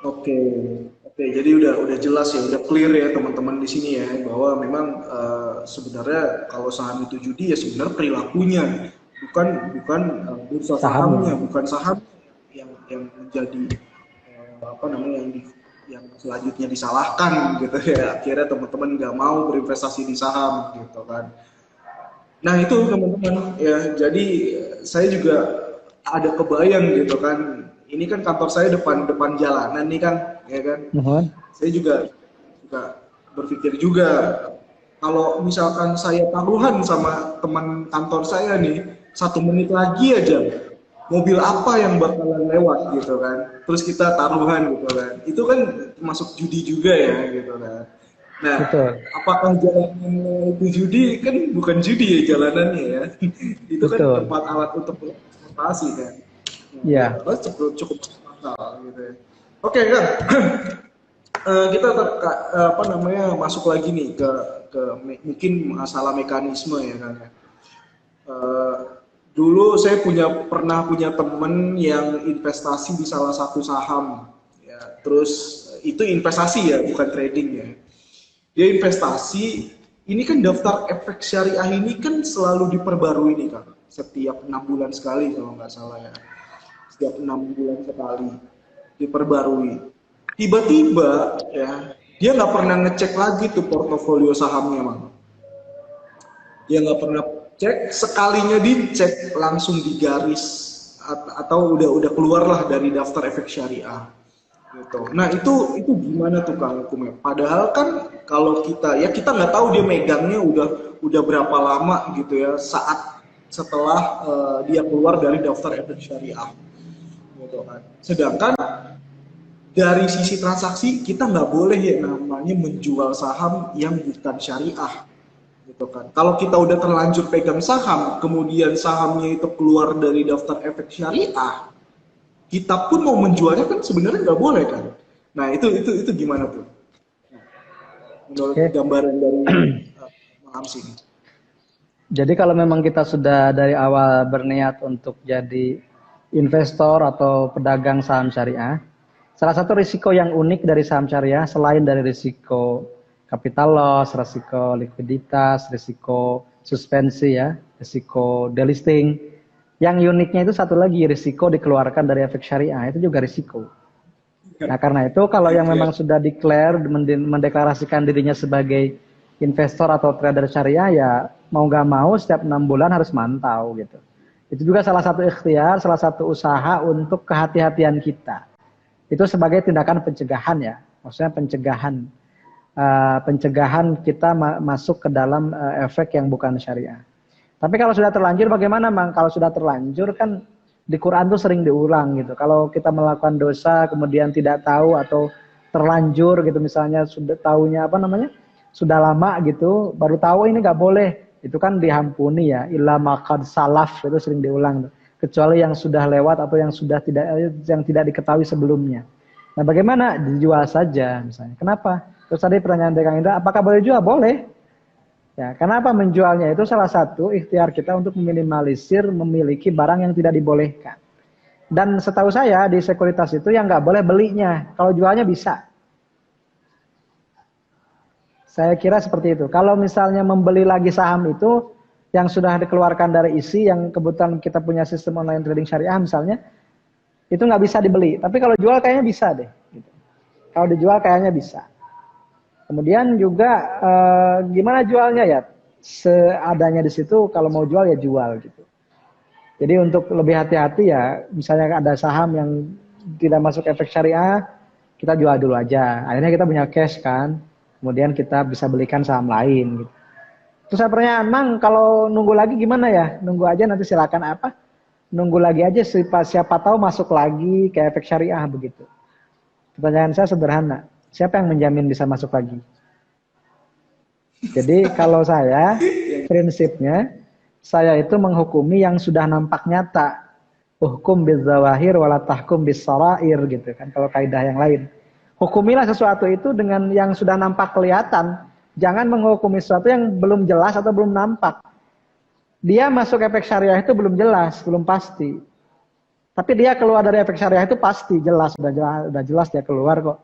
Oke, oke. Jadi udah jelas ya, udah clear ya teman-teman di sini ya bahwa memang sebenarnya kalau saham itu judi ya sebenarnya perilakunya, bukan bukan bursa sahamnya, Sahamnya. bukan saham yang menjadi apa namanya yang selanjutnya disalahkan gitu ya. Akhirnya teman-teman nggak mau berinvestasi di saham gitu kan. Nah itu teman-teman ya, jadi saya juga ada kebayang gitu kan. Ini kan kantor saya depan depan jalanan nih kan, ya kan. Nuhun. Saya juga berpikir juga kalau misalkan saya taruhan sama teman kantor saya nih 1 menit lagi aja mobil apa yang bakalan lewat gitu kan. Terus kita taruhan gitu kan. Itu kan masuk judi juga ya gitu kan. Nah, Betul, apakah jalanannya itu judi? Kan bukan judi ya jalanannya ya. Itu kan betul. tempat alat untuk transportasi kan. Nah, ya, Ya, cukup cukup masuk akal gitu ya. Oke kan, kita apa namanya masuk lagi nih ke mungkin masalah mekanisme ya kan. Eh, Dulu saya pernah punya temen yang investasi di salah satu saham, ya. Terus itu investasi ya, bukan trading ya. Dia investasi, ini kan daftar efek syariah ini kan selalu diperbarui nih kan, setiap 6 bulan sekali kalau nggak salah ya, setiap 6 bulan sekali diperbarui. Tiba-tiba ya dia nggak pernah ngecek lagi tuh portofolio sahamnya, Mang. Dia nggak pernah cek, sekalinya dicek langsung digaris atau udah keluar lah dari daftar efek syariah gitu. Nah itu gimana tuh Kang hukumnya? Padahal kan kalau kita ya kita nggak tahu dia megangnya udah berapa lama gitu ya saat setelah dia keluar dari daftar efek syariah gitu kan. Sedangkan dari sisi transaksi kita nggak boleh ya namanya menjual saham yang bukan syariah gitu kan. Kalau kita udah terlanjur pegang saham, kemudian sahamnya itu keluar dari daftar efek syariah, kita pun mau menjualnya kan sebenarnya nggak boleh kan. Nah itu gimana tuh? Menurut oke. gambaran dari Maham sini. Jadi kalau memang kita sudah dari awal berniat untuk jadi investor atau pedagang saham syariah, salah satu risiko yang unik dari saham syariah selain dari risiko capital loss, risiko likuiditas, risiko suspensi ya, risiko delisting. Yang uniknya itu satu lagi, risiko dikeluarkan dari efek syariah, itu juga risiko. Nah, karena itu kalau yang Ya, memang sudah declare, mendeklarasikan dirinya sebagai investor atau trader syariah, ya mau nggak mau setiap 6 bulan harus mantau gitu. Itu juga salah satu ikhtiar, salah satu usaha untuk kehati-hatian kita. Itu sebagai tindakan pencegahan ya, maksudnya pencegahan, pencegahan kita masuk ke dalam efek yang bukan syariah. Tapi kalau sudah terlanjur bagaimana, Mang? Kalau sudah terlanjur kan di Quran tuh sering diulang gitu. Kalau kita melakukan dosa kemudian tidak tahu atau terlanjur gitu, misalnya sudah tahunya apa namanya, sudah lama gitu, baru tahu ini nggak boleh, itu kan diampuni ya. Illa maqad salaf itu sering diulang tuh. Kecuali yang sudah lewat atau yang tidak diketahui sebelumnya. Nah, bagaimana dijual saja misalnya? Kenapa? Terus tadi pertanyaan dari Kang Indra, apakah boleh jual? Boleh. Ya, kenapa menjualnya itu salah satu ikhtiar kita untuk meminimalisir memiliki barang yang tidak dibolehkan. Dan setahu saya di sekuritas itu yang nggak boleh belinya, kalau jualnya bisa. Saya kira seperti itu. Kalau misalnya membeli lagi saham itu yang sudah dikeluarkan dari isi, yang kebetulan kita punya sistem online trading syariah misalnya, itu nggak bisa dibeli. Tapi kalau jual kayaknya bisa deh. Gitu. Kalau dijual kayaknya bisa. Kemudian juga gimana jualnya ya? Seadanya di situ, kalau mau jual ya jual gitu. Jadi untuk lebih hati-hati ya, misalnya ada saham yang tidak masuk efek syariah, kita jual dulu aja. Akhirnya kita punya cash kan, kemudian kita bisa belikan saham lain. Gitu. Terus saya pertanyaan, Mang, kalau nunggu lagi gimana ya? Nunggu aja nanti silakan apa? Nunggu lagi aja siapa tahu masuk lagi ke efek syariah begitu. Pertanyaan saya sederhana, siapa yang menjamin bisa masuk lagi? Jadi kalau saya, prinsipnya, saya itu menghukumi yang sudah nampak nyata. Hukum bidzawahir wala tahkum bisarair gitu kan, kalau kaidah yang lain. Hukumilah sesuatu itu dengan yang sudah nampak kelihatan. Jangan menghukumi sesuatu yang belum jelas atau belum nampak. Dia masuk efek syariah itu belum jelas, belum pasti. Tapi dia keluar dari efek syariah itu pasti jelas, udah jelas dia keluar kok.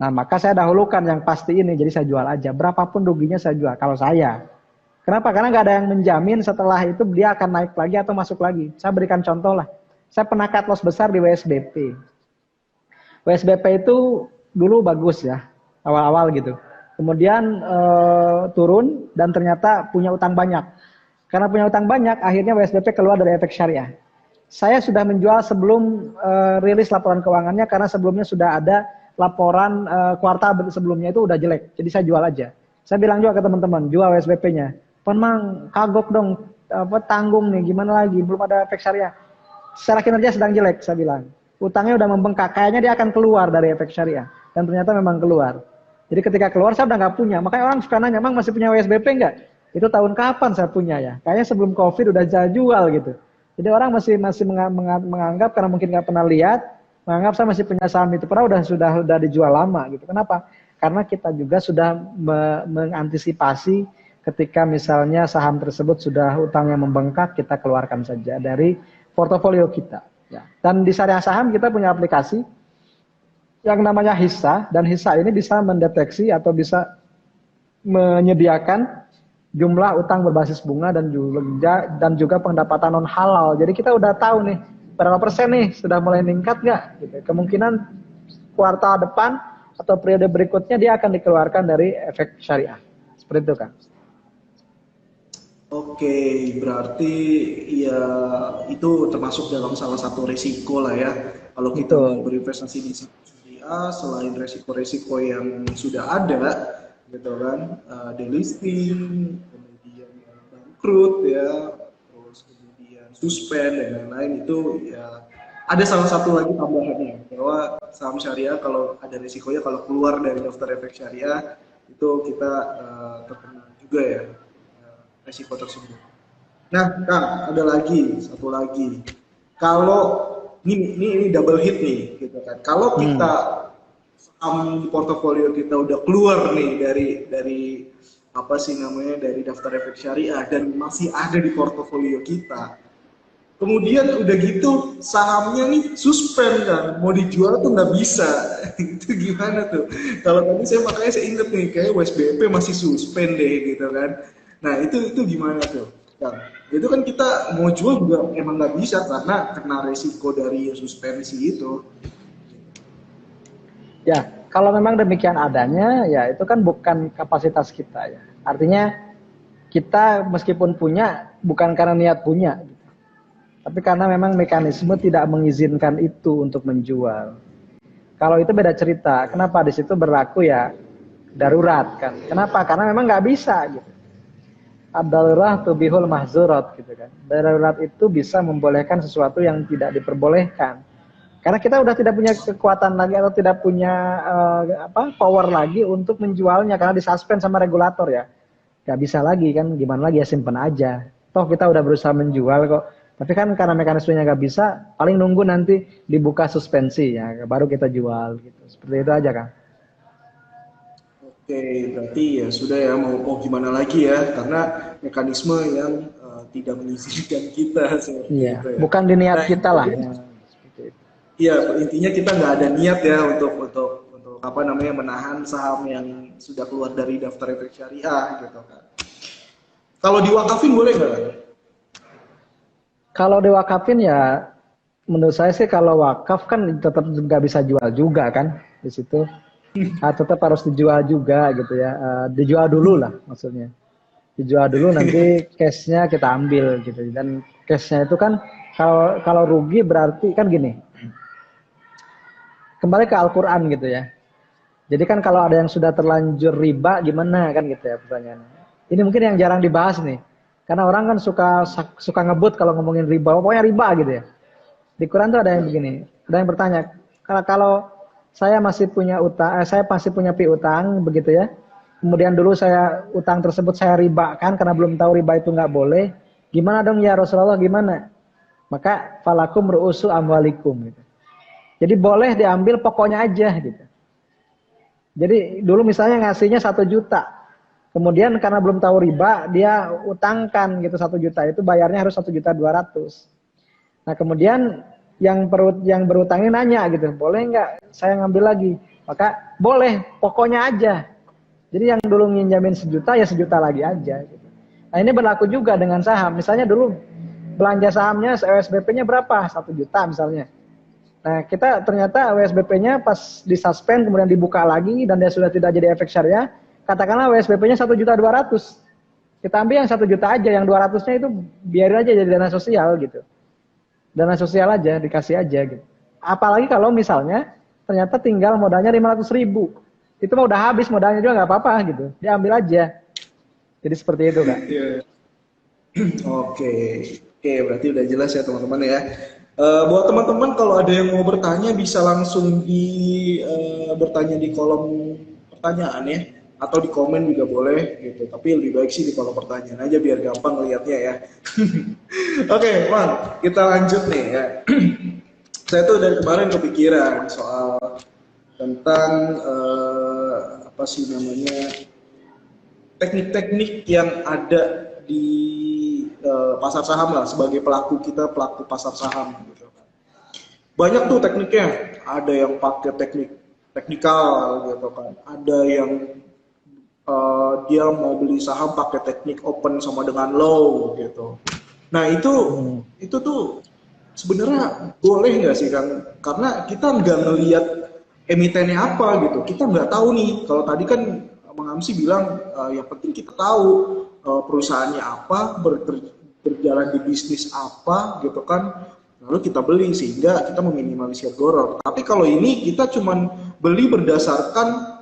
Nah, maka saya dahulukan yang pasti ini, jadi saya jual aja. Berapapun ruginya saya jual, kalau saya. Kenapa? Karena nggak ada yang menjamin setelah itu dia akan naik lagi atau masuk lagi. Saya berikan contoh lah. Saya pernah cut loss besar di WSBP. WSBP itu dulu bagus ya, awal-awal gitu. Kemudian turun dan ternyata punya utang banyak. Karena punya utang banyak, akhirnya WSBP keluar dari efek syariah. Saya sudah menjual sebelum rilis laporan keuangannya karena sebelumnya sudah ada laporan kuartal sebelumnya itu udah jelek. Jadi saya jual aja. Saya bilang juga ke teman-teman, jual WSBP-nya. Memang kagok dong, tanggung nih, gimana lagi, belum ada efek syariah. Secara kinerja sedang jelek, saya bilang. Utangnya udah membengkak, kayaknya dia akan keluar dari efek syariah. Dan ternyata memang keluar. Jadi ketika keluar saya udah nggak punya. Makanya orang suka nanya, emang masih punya WSBP nggak? Itu tahun kapan saya punya ya? Kayaknya sebelum COVID udah saya jual gitu. Jadi orang masih menganggap karena mungkin nggak pernah lihat, menganggap saya masih punya saham itu. Padahal sudah dijual lama gitu. Kenapa? Karena kita juga sudah mengantisipasi ketika misalnya saham tersebut sudah utangnya membengkak, kita keluarkan saja dari portofolio kita. Ya. Dan di syariah saham kita punya aplikasi yang namanya Hissa, dan Hissa ini bisa mendeteksi atau bisa menyediakan jumlah utang berbasis bunga dan juga pendapatan non halal. Jadi kita udah tahu nih berapa persen nih sudah mulai meningkat nggak? Gitu. Kemungkinan kuartal depan atau periode berikutnya dia akan dikeluarkan dari efek syariah. Seperti itu kan? Oke, berarti ya itu termasuk dalam salah satu resiko lah ya. Kalau kita mau berinvestasi di syariah, selain resiko-resiko yang sudah ada, gitu kan, delisting, kemudian bangkrut ya, terus kemudian suspend dan lain-lain, itu ya ada salah satu lagi tambahannya bahwa saham syariah kalau ada risikonya kalau keluar dari daftar efek syariah itu kita terkena juga ya resiko tersebut. Nah, Kang, ada lagi satu lagi. Kalau ini double hit nih, gitu kan. Kalau kita saham di portofolio kita udah keluar nih dari apa sih namanya, dari daftar efek syariah dan masih ada di portofolio kita, kemudian udah gitu sahamnya nih suspend kan, mau dijual tuh nggak bisa. Itu gimana tuh? Kalau tadi makanya saya inget nih, kayak WSBP masih suspend deh gitu kan. Nah itu gimana tuh, Kang? Itu kan kita mau jual juga emang nggak bisa karena kena resiko dari suspensi itu. Ya, kalau memang demikian adanya, ya itu kan bukan kapasitas kita ya. Artinya kita meskipun punya, bukan karena niat punya, gitu. Tapi karena memang mekanisme tidak mengizinkan itu untuk menjual. Kalau itu beda cerita. Kenapa di situ berlaku ya darurat kan? Kenapa? Karena memang nggak bisa gitu. Ad-darurat tubihul mahzurat gitu kan. Darurat itu bisa membolehkan sesuatu yang tidak diperbolehkan. Karena kita udah tidak punya kekuatan lagi atau tidak punya power lagi untuk menjualnya karena disuspend sama regulator ya. Gak bisa lagi kan, gimana lagi ya, simpen aja. Toh kita udah berusaha menjual kok. Tapi kan karena mekanismenya gak bisa, paling nunggu nanti dibuka suspensi ya, baru kita jual gitu. Seperti itu aja kan. Oke, berarti ya sudah ya, mau gimana lagi ya, karena mekanisme yang tidak mengizinkan kita seperti iya, itu ya. Bukan di niat kita lah. Iya, intinya kita nggak ada niat ya untuk apa namanya, menahan saham yang sudah keluar dari daftar efek syariah gitu kan. Kalau diwakafin boleh nggak? Kalau diwakafin ya, menurut saya sih kalau wakaf kan tetap nggak bisa jual juga kan di situ. Tetap harus dijual juga gitu ya. Dijual dulu lah maksudnya. Dijual dulu nanti cashnya kita ambil gitu. Dan cashnya itu kan kalau rugi berarti kan gini. Kembali ke Al-Quran gitu ya. Jadi kan kalau ada yang sudah terlanjur riba gimana kan gitu ya pertanyaannya. Ini mungkin yang jarang dibahas nih. Karena orang kan suka ngebut kalau ngomongin riba. Pokoknya riba gitu ya. Di Quran tuh ada yang begini. Ada yang bertanya, kalau saya masih punya utang, saya masih punya piutang begitu ya. Kemudian dulu saya utang tersebut saya riba kan karena belum tahu riba itu nggak boleh. Gimana dong ya Rasulullah, gimana? Maka falakum ru'usu amwalikum gitu. Jadi boleh diambil pokoknya aja gitu. Jadi dulu misalnya ngasihnya 1 juta. Kemudian karena belum tahu riba, dia utangkan gitu 1 juta, itu bayarnya harus 1.200.000. Nah kemudian yang berutang ini nanya gitu, boleh nggak saya ngambil lagi? Maka boleh, pokoknya aja. Jadi yang dulu nginjamin 1 juta ya 1 juta lagi aja. Gitu. Nah ini berlaku juga dengan saham. Misalnya dulu belanja sahamnya WSBP-nya berapa? 1 juta misalnya. Nah kita ternyata WSBP-nya pas disuspend kemudian dibuka lagi dan dia sudah tidak jadi efek syariah. Katakanlah WSBP-nya 1.200.000. Kita ambil yang 1 juta aja, yang 200-nya itu biarin aja jadi dana sosial gitu. Dana sosial aja, dikasih aja gitu. Apalagi kalau misalnya ternyata tinggal modalnya 500.000. Itu mah udah habis modalnya juga nggak apa-apa gitu. Diambil aja. Jadi seperti itu, Kak. Oke, berarti udah jelas ya teman-teman ya. Buat teman-teman kalau ada yang mau bertanya bisa langsung bertanya di kolom pertanyaan ya, atau di komen juga boleh gitu. Tapi lebih baik sih di kolom pertanyaan aja biar gampang lihatnya ya. Oke, Bang, kita lanjut nih ya. Saya tuh dari kemarin kepikiran soal tentang apa sih namanya teknik-teknik yang ada di pasar saham lah sebagai pelaku pasar saham gitu. Banyak tuh tekniknya, ada yang pakai teknikal gitu kan, ada yang dia mau beli saham pakai teknik open sama dengan low gitu. Nah itu tuh sebenarnya boleh nggak sih kan? Karena kita nggak ngelihat emitennya apa gitu, kita nggak tahu nih. Kalau tadi kan Bang Amsi bilang yang penting kita tahu perusahaannya apa, berjalan di bisnis apa gitu kan, lalu kita beli sehingga kita meminimalisir goror. Tapi kalau ini kita cuman beli berdasarkan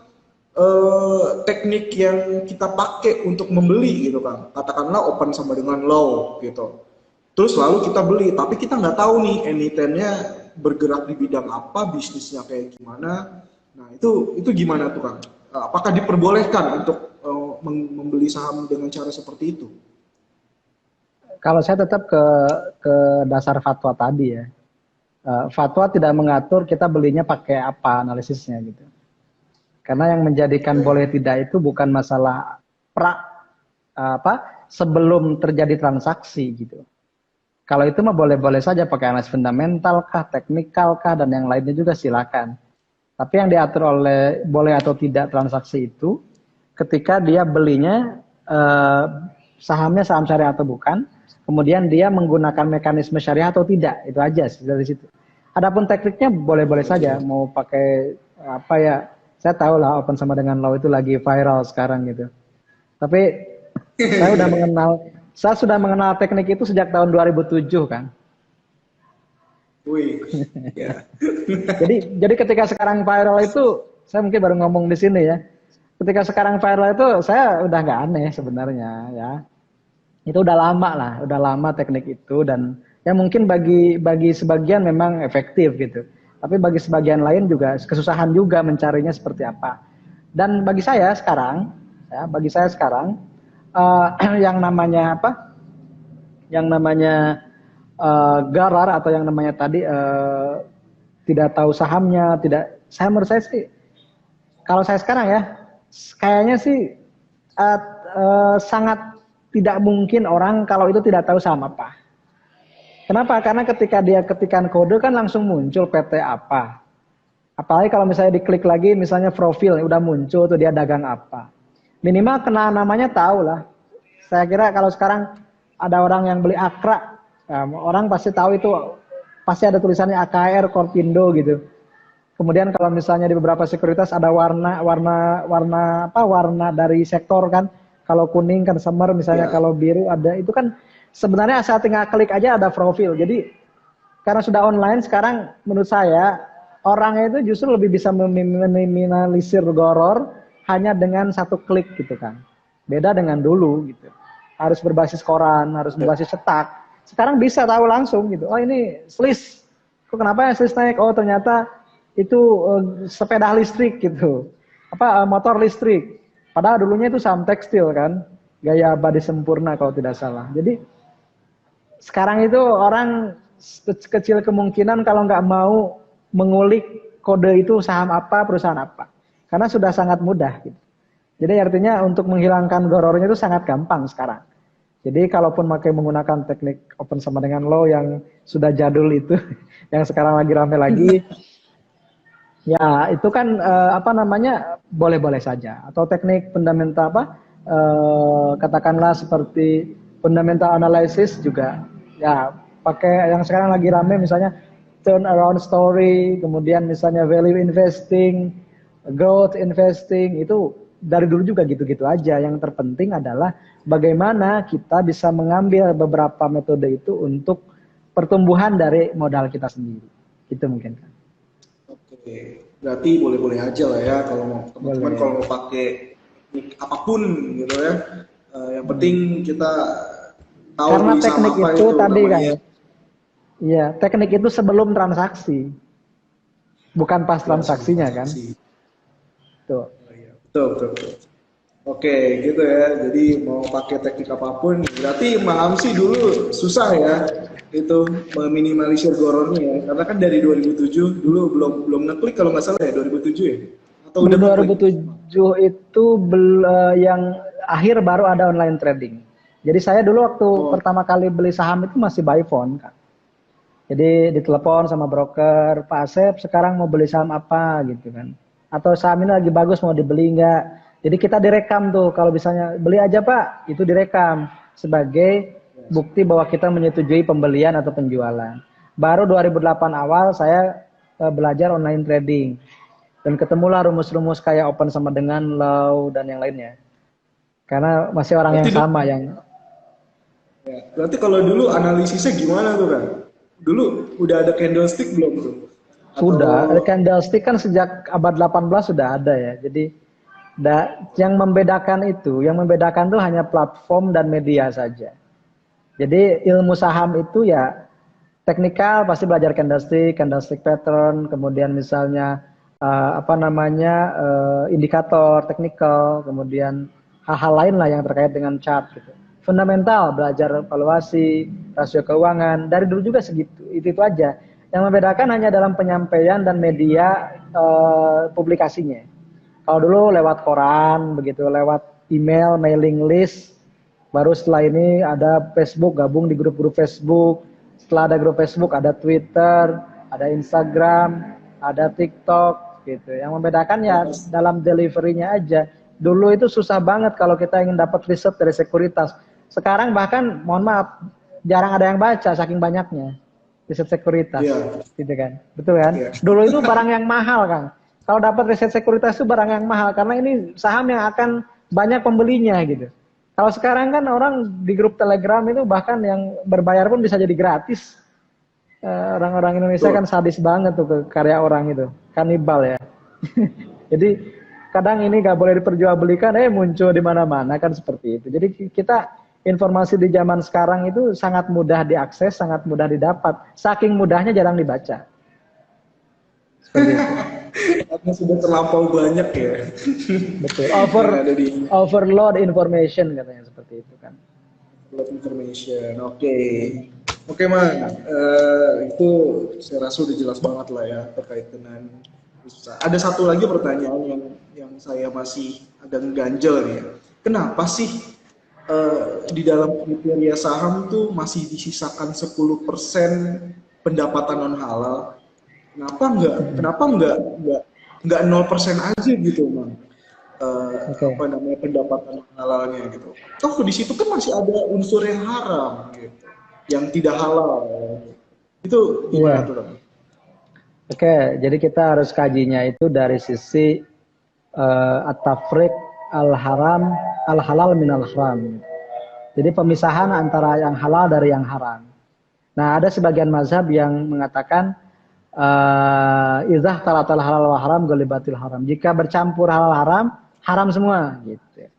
teknik yang kita pakai untuk membeli gitu kan, katakanlah open sama dengan low gitu. Terus lalu kita beli, tapi kita nggak tahu nih emitennya bergerak di bidang apa, bisnisnya kayak gimana. Nah itu gimana tuh Kang? Apakah diperbolehkan untuk membeli saham dengan cara seperti itu? Kalau saya tetap ke dasar fatwa tadi ya. Fatwa tidak mengatur kita belinya pakai apa analisisnya gitu. Karena yang menjadikan boleh tidak itu bukan masalah sebelum terjadi transaksi gitu. Kalau itu mah boleh-boleh saja pakai analisis fundamental kah, teknikal kah, dan yang lainnya juga silakan. Tapi yang diatur oleh boleh atau tidak transaksi itu ketika dia belinya sahamnya saham syariah atau bukan, kemudian dia menggunakan mekanisme syariah atau tidak, itu aja dari situ. Adapun tekniknya boleh-boleh saja, mau pakai apa ya, saya tahu lah open sama dengan low itu lagi viral sekarang gitu. Tapi saya sudah mengenal teknik itu sejak tahun 2007 kan. Wih, ya. Jadi ketika sekarang viral itu, saya mungkin baru ngomong di sini ya. Ketika sekarang viral itu, saya udah nggak aneh sebenarnya ya. Itu udah lama teknik itu, dan ya mungkin bagi sebagian memang efektif gitu. Tapi bagi sebagian lain juga kesusahan juga mencarinya seperti apa. Dan bagi saya sekarang yang namanya apa? Yang namanya garar atau yang namanya tadi tidak tahu sahamnya, menurut saya sih, kalau saya sekarang ya, kayaknya sih sangat tidak mungkin orang kalau itu tidak tahu saham apa. Kenapa? Karena ketika dia ketikkan kode kan langsung muncul PT apa. Apalagi kalau misalnya diklik lagi misalnya profil, udah muncul tuh dia dagang apa. Minimal kenal namanya tahu lah. Saya kira kalau sekarang ada orang yang beli Akra, orang pasti tahu itu, pasti ada tulisannya AKR, Korpindo gitu. Kemudian kalau misalnya di beberapa sekuritas ada warna dari sektor kan. Kalau kuning kan Consumer misalnya, kalau biru ada, itu kan sebenarnya asal tinggal klik aja ada profil. Jadi karena sudah online sekarang, menurut saya orang itu justru lebih bisa meminimalisir goror hanya dengan satu klik gitu kan. Beda dengan dulu gitu. Harus berbasis koran, harus berbasis cetak. Sekarang bisa tahu langsung gitu. Oh ini slis. Kok kenapa ya slis naik? Oh ternyata itu sepeda listrik gitu. Motor listrik. Padahal dulunya itu saham tekstil kan. Gaya Abadi Sempurna kalau tidak salah. Jadi sekarang itu orang kecil kemungkinan kalau nggak mau mengulik kode itu saham apa, perusahaan apa. Karena sudah sangat mudah gitu. Jadi artinya untuk menghilangkan gorornya itu sangat gampang sekarang. Jadi kalaupun menggunakan teknik open sama dengan low yang sudah jadul itu, yang sekarang lagi rame lagi, ya itu kan apa namanya boleh-boleh saja. Atau teknik fundamental apa, katakanlah seperti fundamental analysis juga, ya pakai yang sekarang lagi rame misalnya turnaround story, kemudian misalnya value investing, growth investing, itu dari dulu juga gitu-gitu aja. Yang terpenting adalah bagaimana kita bisa mengambil beberapa metode itu untuk pertumbuhan dari modal kita sendiri. Itu mungkin kan. Oke, berarti boleh-boleh aja lah ya kalau mau teman-teman kalau Boleh. mau pakai teknik apapun gitu ya. Yang penting kita tahu Karena beli saham teknik apa itu itu tadi kan, namanya. iya, teknik itu sebelum transaksi, bukan pas Ya, sebelum transaksinya kan. transaksi. Tuh. Oh, iya. Betul, betul, betul. Oke, gitu ya. Jadi mau pakai teknik apapun, berarti Bang Amsi dulu susah ya itu meminimalisir gorornya ya. Karena kan dari 2007 dulu belum belum ngeklik kalau nggak salah ya 2007 ya. Atau udah Belum ngeklik? 2007 itu yang akhir baru ada online trading. Jadi saya dulu waktu Oh, pertama kali beli saham itu masih by phone kan. Jadi ditelepon sama broker, Pak Asep sekarang mau beli saham apa gitu kan. Atau saham ini lagi bagus mau dibeli enggak. Jadi kita direkam tuh, kalau misalnya beli aja Pak, itu direkam sebagai bukti bahwa kita menyetujui pembelian atau penjualan. Baru 2008 awal saya belajar online trading. Dan ketemulah rumus-rumus kayak open sama dengan low dan yang lainnya. Karena masih orang yang berarti dulu, sama yang ya, berarti kalau dulu analisisnya gimana tuh kan? Dulu udah ada candlestick belum tuh? Atau sudah, candlestick kan sejak abad 18 sudah ada ya. Jadi yang membedakan tuh hanya platform dan media saja. Jadi ilmu saham itu ya teknikal pasti belajar candlestick, candlestick pattern, kemudian misalnya apa namanya indikator, teknikal, kemudian hal-hal lain lah yang terkait dengan chart gitu. Fundamental belajar valuasi, rasio keuangan, dari dulu juga segitu, itu aja. Yang membedakan hanya dalam penyampaian dan media publikasinya. Kalau dulu lewat koran, begitu, lewat email, mailing list, baru setelah ini ada Facebook, gabung di grup-grup Facebook. Setelah ada grup Facebook, ada Twitter, ada Instagram, ada TikTok, gitu. Yang membedakan ya dalam deliverynya aja. Dulu itu susah banget kalau kita ingin dapat riset dari sekuritas. Sekarang bahkan, mohon maaf, jarang ada yang baca saking banyaknya riset sekuritas, ya, gitu kan, betul kan? ya. Dulu itu barang yang mahal kan. Kalau dapat riset sekuritas itu barang yang mahal karena ini saham yang akan banyak pembelinya gitu. Kalau sekarang kan orang di grup Telegram itu bahkan yang berbayar pun bisa jadi gratis. Orang-orang Indonesia kan sadis banget tuh ke karya orang itu, kanibal ya. Jadi kadang ini nggak boleh diperjualbelikan, muncul di mana-mana kan seperti itu. Jadi kita informasi di zaman sekarang itu sangat mudah diakses, sangat mudah didapat. Saking mudahnya jarang dibaca. Seperti itu. Karena sudah terlampau banyak ya. Betul. Yang ada di Overload information katanya seperti itu kan. Blood information. Oke. Oke, Mang. Itu saya rasa udah jelas banget lah ya terkait dengan usaha. Ada satu lagi pertanyaan yang saya masih agak ganjel nih ya. Kenapa sih di dalam kriteria saham tuh masih disisakan 10% pendapatan non halal? Kenapa enggak 0% aja gitu, Mang? Oke. Apa namanya pendapatan halalnya gitu. Toh di situ kan masih ada unsur yang haram gitu, yang tidak halal. Itu gimana Iya. tuh, Bang? Oke, jadi kita harus kajinya itu dari sisi at-tafriq al-haram al-halal minal haram. Jadi pemisahan antara yang halal dari yang haram. Nah, ada sebagian mazhab yang mengatakan izah talatal halal wa haram golibatil haram. Jika bercampur halal haram, haram semua gitu.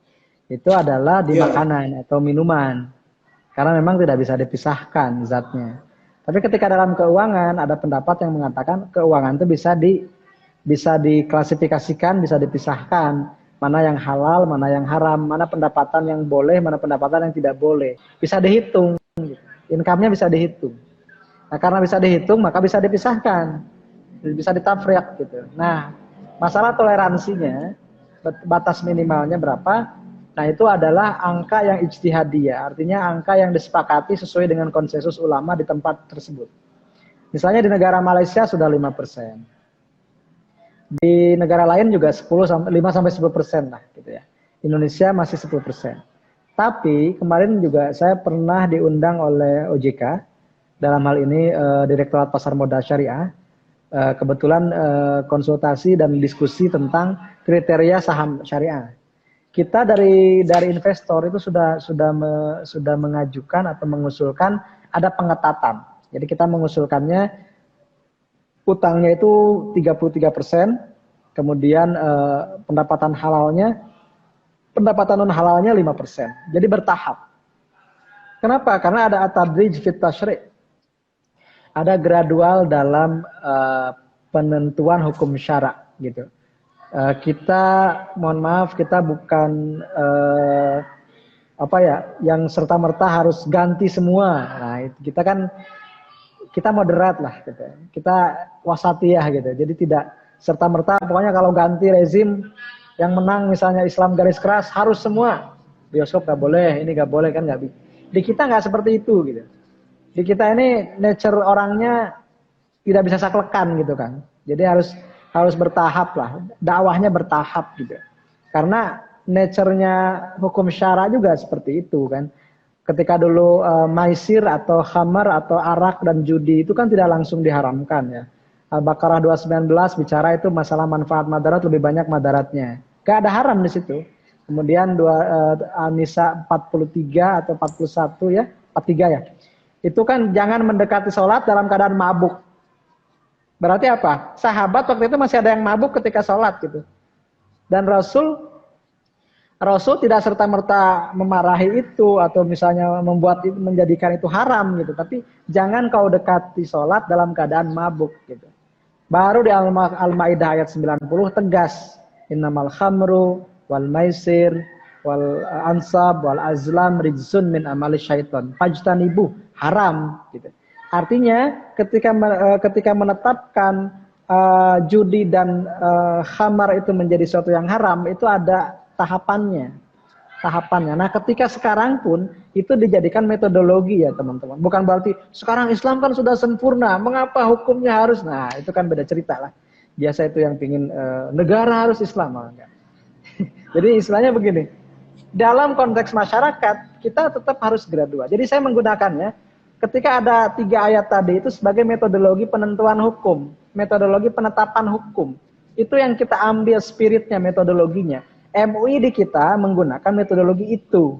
Itu adalah di Iya. makanan atau minuman. Karena memang tidak bisa dipisahkan zatnya. Tapi ketika dalam keuangan ada pendapat yang mengatakan keuangan itu bisa diklasifikasikan, bisa dipisahkan. Mana yang halal, mana yang haram, mana pendapatan yang boleh, mana pendapatan yang tidak boleh. Bisa dihitung. Income-nya bisa dihitung. Nah, karena bisa dihitung, maka bisa dipisahkan. Bisa ditafriak gitu. Nah, masalah toleransinya, batas minimalnya berapa? Nah, itu adalah angka yang ijtihadiyah, artinya angka yang disepakati sesuai dengan konsensus ulama di tempat tersebut. Misalnya di negara Malaysia sudah 5%. Di negara lain juga 5-10% lah gitu ya. Indonesia masih 10%. Tapi kemarin juga saya pernah diundang oleh OJK, dalam hal ini Direktorat Pasar Modal Syariah, kebetulan konsultasi dan diskusi tentang kriteria saham syariah. Kita dari investor itu sudah mengajukan atau mengusulkan ada pengetatan. Jadi kita mengusulkannya utangnya itu 33%, kemudian pendapatan non halalnya 5%. Jadi bertahap. Kenapa? Karena ada at-tadrij fit tasyri'. Ada gradual dalam penentuan hukum syara gitu. Kita mohon maaf, kita bukan yang serta-merta harus ganti semua. Nah, kita moderat lah gitu. Kita wasatiyah gitu. Jadi tidak serta-merta pokoknya kalau ganti rezim yang menang misalnya Islam garis keras harus semua. Bioskop nggak boleh, ini nggak boleh kan nggak. Di kita nggak seperti itu gitu. Di kita ini nature orangnya tidak bisa saklekan gitu kan. Jadi harus bertahap lah. Dakwahnya bertahap gitu. Karena nature-nya hukum syara juga seperti itu kan. Ketika dulu maisir atau khamar atau arak dan judi itu kan tidak langsung diharamkan ya. Al-Baqarah 219 bicara itu masalah manfaat madarat lebih banyak madaratnya. Gak ada haram di situ. Kemudian An-Nisa 43 atau 41 ya, 43 ya. Itu kan jangan mendekati sholat dalam keadaan mabuk. Berarti apa? Sahabat waktu itu masih ada yang mabuk ketika sholat gitu. Dan Rasul tidak serta-merta memarahi itu atau misalnya menjadikan itu haram gitu. Tapi jangan kau dekati sholat dalam keadaan mabuk gitu. Baru di Al-Maidah ayat 90 tegas. Innamal khamru wal maisir wal ansab wal azlam rijsun min amali syaiton. Fajtanibu, haram gitu. Artinya ketika menetapkan judi dan khamar itu menjadi sesuatu yang haram, itu ada tahapannya. Nah, ketika sekarang pun itu dijadikan metodologi ya teman-teman. Bukan berarti sekarang Islam kan sudah sempurna, mengapa hukumnya harus? Nah, itu kan beda cerita lah. Biasa itu yang pingin negara harus Islam. Jadi istilahnya begini. Dalam konteks masyarakat kita tetap harus gradual. Jadi saya menggunakannya ketika ada 3 ayat tadi itu sebagai metodologi penentuan hukum, metodologi penetapan hukum. Itu yang kita ambil spiritnya, metodologinya. MUI di kita menggunakan metodologi itu.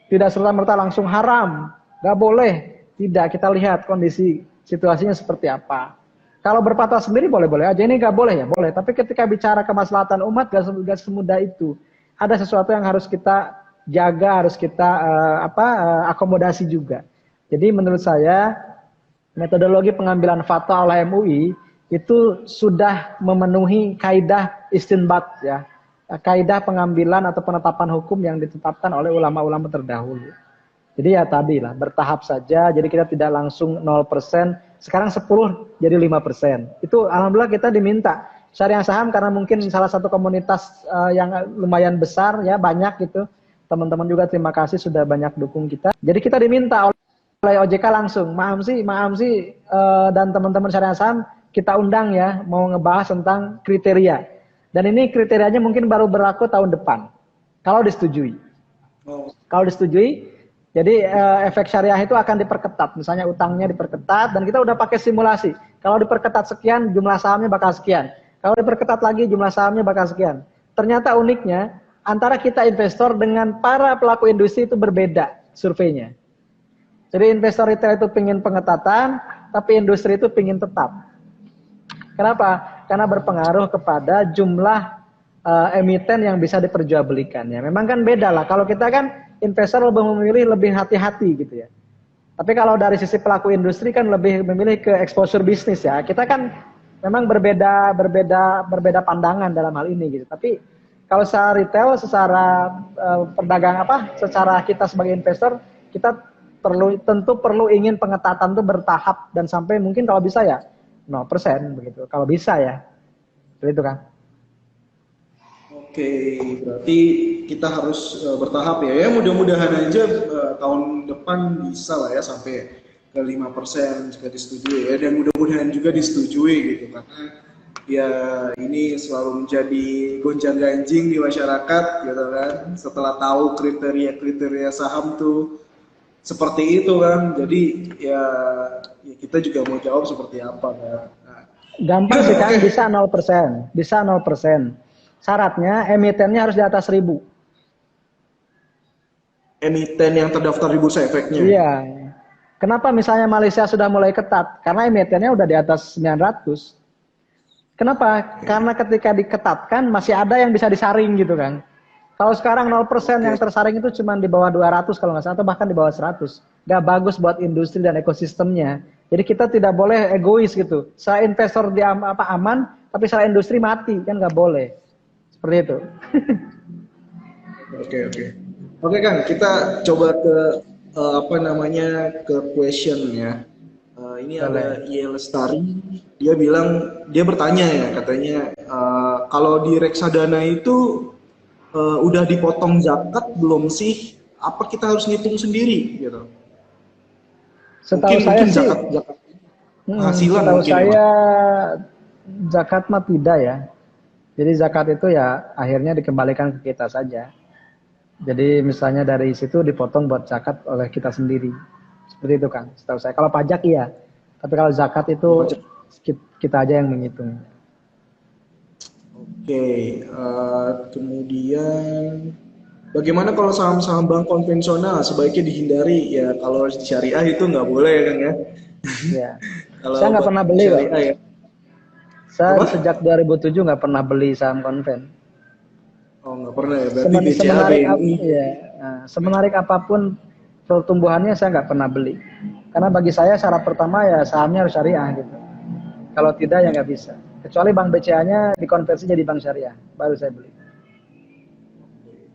Tidak serta-merta langsung haram, nggak boleh. Tidak, kita lihat kondisi situasinya seperti apa. Kalau berfatwa sendiri boleh-boleh aja, ini nggak boleh ya, boleh. Tapi ketika bicara kemaslahatan umat nggak semudah itu. Ada sesuatu yang harus kita jaga, harus kita akomodasi juga. Jadi menurut saya metodologi pengambilan fatwa oleh MUI itu sudah memenuhi kaidah istinbat ya. Kaidah pengambilan atau penetapan hukum yang ditetapkan oleh ulama-ulama terdahulu. Jadi ya tadi lah, bertahap saja, jadi kita tidak langsung 0%, sekarang 10 jadi 5%. Itu alhamdulillah kita diminta. Syariah saham karena mungkin salah satu komunitas yang lumayan besar ya, banyak gitu. Teman-teman juga terima kasih sudah banyak dukung kita. Jadi kita diminta oleh OJK langsung, maaf sih dan teman-teman syariah saham kita undang ya, mau ngebahas tentang kriteria. Dan ini kriterianya mungkin baru berlaku tahun depan. Kalau disetujui. Kalau disetujui, jadi efek syariah itu akan diperketat. Misalnya utangnya diperketat dan kita udah pakai simulasi. Kalau diperketat sekian, jumlah sahamnya bakal sekian. Kalau diperketat lagi, jumlah sahamnya bakal sekian. Ternyata uniknya, antara kita investor dengan para pelaku industri itu berbeda surveinya. Jadi investor retail itu pingin pengetatan, tapi industri itu pingin tetap. Kenapa? Karena berpengaruh kepada jumlah emiten yang bisa diperjualbelikan. Ya, memang kan beda lah. Kalau kita kan investor lebih hati-hati gitu ya. Tapi kalau dari sisi pelaku industri kan lebih memilih ke exposure bisnis ya. Kita kan memang berbeda pandangan dalam hal ini gitu. Tapi kalau secara retail, secara perdagang secara kita sebagai investor, kita tentu perlu ingin pengetatan itu bertahap dan sampai mungkin kalau bisa ya 0% begitu. Kalau bisa ya. Seperti itu kan. Oke, berarti kita harus bertahap ya. Ya mudah-mudahan aja tahun depan bisa lah ya sampai ke 5% jika disetujui ya. Dan mudah-mudahan juga disetujui gitu karena ya ini selalu menjadi gonjang-ganjing di masyarakat gitu kan. Setelah tahu kriteria-kriteria saham tuh seperti itu kan. Jadi ya, ya kita juga mau jawab seperti apa kan. Nah, Gampang sih Kang, oke. bisa 0%. Bisa 0%. Syaratnya emitennya harus di atas 1.000. Emiten yang terdaftar di bursa efeknya. Iya. Kenapa misalnya Malaysia sudah mulai ketat? Karena emitennya udah di atas 900. Kenapa? Karena ketika diketatkan masih ada yang bisa disaring gitu kan. Kalau sekarang 0% Oke. yang tersaring itu cuma di bawah 200 kalau nggak salah, atau bahkan di bawah 100. Nggak bagus buat industri dan ekosistemnya. Jadi kita tidak boleh egois gitu. Saya investor di aman, tapi saya industri mati. Kan nggak boleh. Seperti itu. Oke, oke. Oke Kang, kita coba ke apa namanya ke question ya. Ini ada Boleh. IE Lestari, dia bilang dia bertanya ya katanya kalau di reksadana itu udah dipotong zakat belum sih? Apa kita harus ngitung sendiri gitu? Setahu Mungkin saya mungkin sih, zakat zakat penghasilan setahu mungkin ya Mas. saya zakat mah tidak ya. Jadi zakat itu ya akhirnya dikembalikan ke kita saja. Jadi misalnya dari situ dipotong buat zakat oleh kita sendiri. Seperti itu kan, setahu saya. Kalau pajak iya. Tapi kalau zakat Kalau itu pajak. kita aja yang menghitung. Oke, kemudian bagaimana kalau saham-saham bank konvensional sebaiknya dihindari ya kalau di syariah itu nggak boleh kan ya? Ya. Kalau Saya nggak bank pernah beli kok. syariah ya. Saya Apa? sejak 2007 nggak pernah beli saham konven. Oh nggak pernah ya, berarti BCA, BNI. Ya, semenarik apapun pertumbuhannya saya nggak pernah beli. Karena bagi saya syarat pertama ya sahamnya harus syariah gitu. Kalau tidak ya nggak bisa. Kecuali bank BCA-nya dikonversi jadi bank syariah, baru saya beli.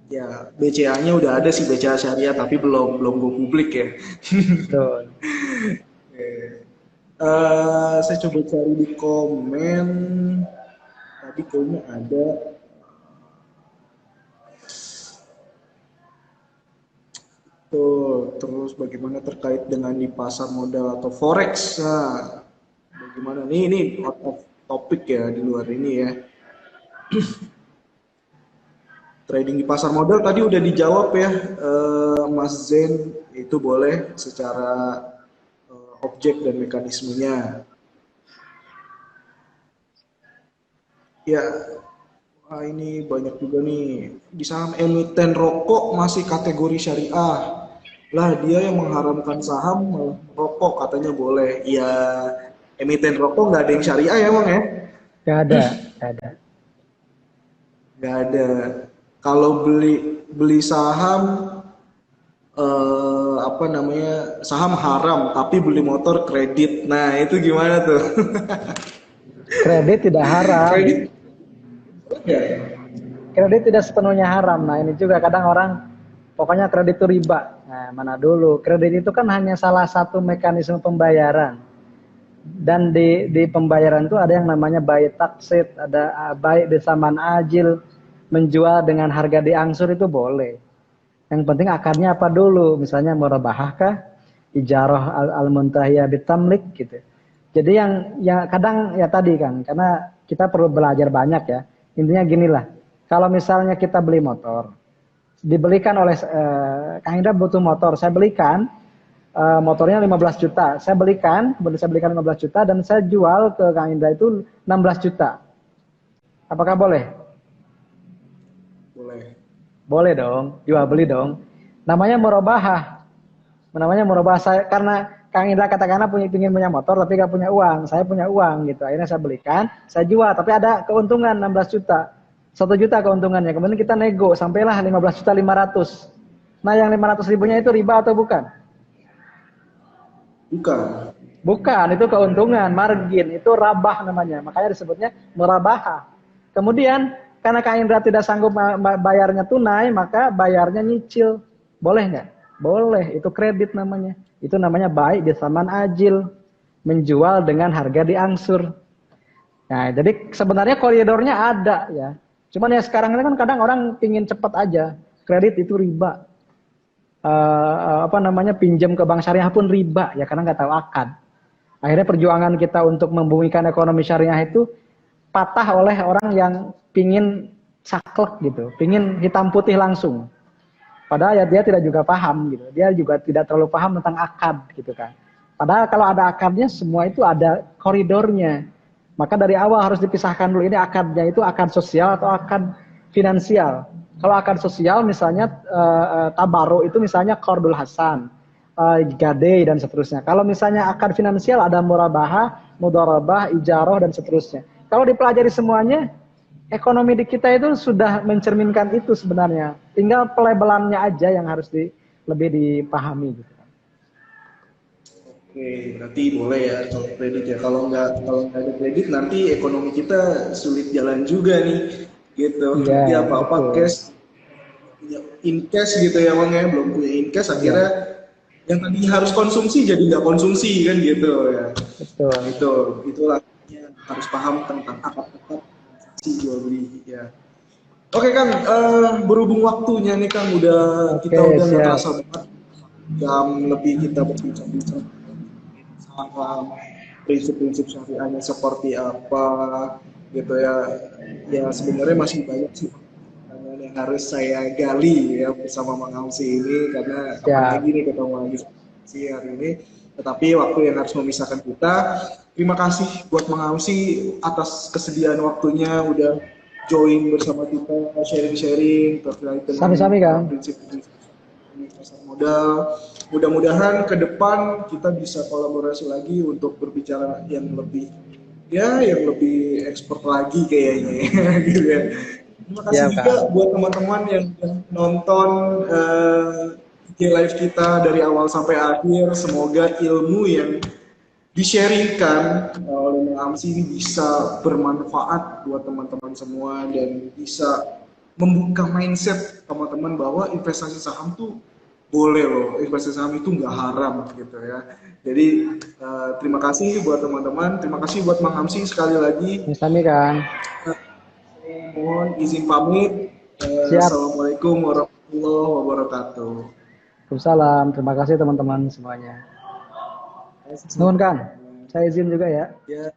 Ya BCA-nya udah ada sih BCA syariah tapi belum belum go publik ya. Betul. Saya coba cari di komen tadi kayaknya ada. Tuh, terus bagaimana terkait dengan di pasar modal atau forex? Nah, bagaimana nih ini out of topic ya di luar ini ya. Trading di pasar modal tadi udah dijawab ya, Mas Zen itu boleh secara objek dan mekanismenya. Ya, ini banyak juga nih di saham emiten rokok masih kategori syariah. Lah dia yang mengharamkan saham malah rokok katanya boleh. Ya emiten rokok nggak ada yang syariah ya bang ya? Nggak ada, nggak ada. Nggak ada. Kalau beli beli saham apa namanya saham haram tapi beli motor kredit. Nah itu gimana tuh? Kredit tidak haram. Kredit? Ya. Kredit tidak sepenuhnya haram. Nah ini juga kadang orang pokoknya kredit itu riba. Nah mana dulu. Kredit itu kan hanya salah satu mekanisme pembayaran. Dan di pembayaran itu ada yang namanya buy taksit, ada buy besaman ajil, menjual dengan harga diangsur itu boleh. Yang penting akarnya apa dulu, misalnya murabahah kah, ijarah al-muntahiyah bitamlik gitu. Jadi yang kadang ya tadi kan, karena kita perlu belajar banyak ya. Intinya ginilah, kalau misalnya kita beli motor, dibelikan oleh Kang Indra butuh motor, saya belikan motornya 15 juta. Saya belikan 15 juta dan saya jual ke Kang Indra itu 16 juta. Apakah boleh? Boleh. Boleh dong, jual beli dong. Namanya murabahah. Namanya murabahah saya karena Kang Indra katakanlah ingin punya motor tapi gak punya uang. Saya punya uang gitu. Akhirnya saya belikan, saya jual tapi ada keuntungan 16 juta. 1 juta keuntungannya. Kemudian kita nego sampailah 15 juta 500. Nah, yang 500 ribunya itu riba atau bukan? Bukan. Bukan, itu keuntungan, margin, itu rabah namanya. Makanya disebutnya murabahah. Kemudian, karena Kak Indra tidak sanggup bayarnya tunai, maka bayarnya nyicil. Boleh nggak? Boleh, itu kredit namanya. Itu namanya baik di zaman ajil. Menjual dengan harga diangsur. Nah, jadi sebenarnya koridornya ada ya. Cuman ya sekarang ini kan kadang orang pingin cepat aja. Kredit itu riba. Pinjam ke bank syariah pun riba ya karena nggak tahu akad. Akhirnya perjuangan kita untuk membumikan ekonomi syariah itu patah oleh orang yang pingin saklek gitu, pingin hitam putih langsung. Padahal ya dia tidak juga paham gitu, dia juga tidak terlalu paham tentang akad gitu kan. Padahal kalau ada akadnya semua itu ada koridornya. Maka dari awal harus dipisahkan dulu ini akadnya itu akad sosial atau akad finansial. Kalau akad sosial misalnya tabaro itu misalnya qardul hasan, gade dan seterusnya. Kalau misalnya akad finansial ada murabahah, mudharabah, ijarah dan seterusnya. Kalau dipelajari semuanya, ekonomi di kita itu sudah mencerminkan itu sebenarnya. Tinggal pelabelannya aja yang harus lebih dipahami gitu. Oke, berarti boleh ya kalau kredit ya. Kalau nggak ada kredit nanti ekonomi kita sulit jalan juga nih, gitu. Nanti Iya, apa-apa betul. cash, in cash gitu ya bang ya. Belum punya in cash akhirnya Iya, yang tadi harus konsumsi jadi nggak konsumsi kan gitu ya. betul. Itulah harus paham tentang akad-akad transaksi jual beli ya. Oke Kang, berhubung waktunya nih Kang, kita Oke, udah nggak siap. terasa banget jam lebih kita berbincang-bincang saham, prinsip-prinsip syariahnya seperti apa gitu ya. Ya sebenarnya masih banyak sih pertanyaan yang harus saya gali ya bersama Mang Ausi ini karena kapan Siap. lagi nih ketemu lagi sih hari ini. Tetapi waktu yang harus memisahkan kita. Terima kasih buat Mang Ausi atas kesediaan waktunya udah join bersama kita sharing-sharing terkait dengan Sami-sami, Kang. prinsip-prinsip pasar modal. Mudah-mudahan ke depan kita bisa kolaborasi lagi untuk berbicara yang lebih ekspor lagi kayaknya gitu ya. Terima kasih Siap, juga Kang. buat teman-teman yang nonton IG live kita dari awal sampai akhir. Semoga ilmu yang di-sharingkan oleh Mang Amsi ini bisa bermanfaat buat teman-teman semua dan bisa membuka mindset teman-teman bahwa investasi saham tuh boleh loh, investasi saham itu nggak haram gitu ya. Jadi terima kasih buat teman-teman, terima kasih buat Mang Amsi sekali lagi. Sami, Kang. Mohon izin pamit. Siap. Assalamualaikum warahmatullahi wabarakatuh. Waalaikumsalam. Terima kasih teman-teman semuanya. Nuhun, Kang. Saya izin juga ya. Ya.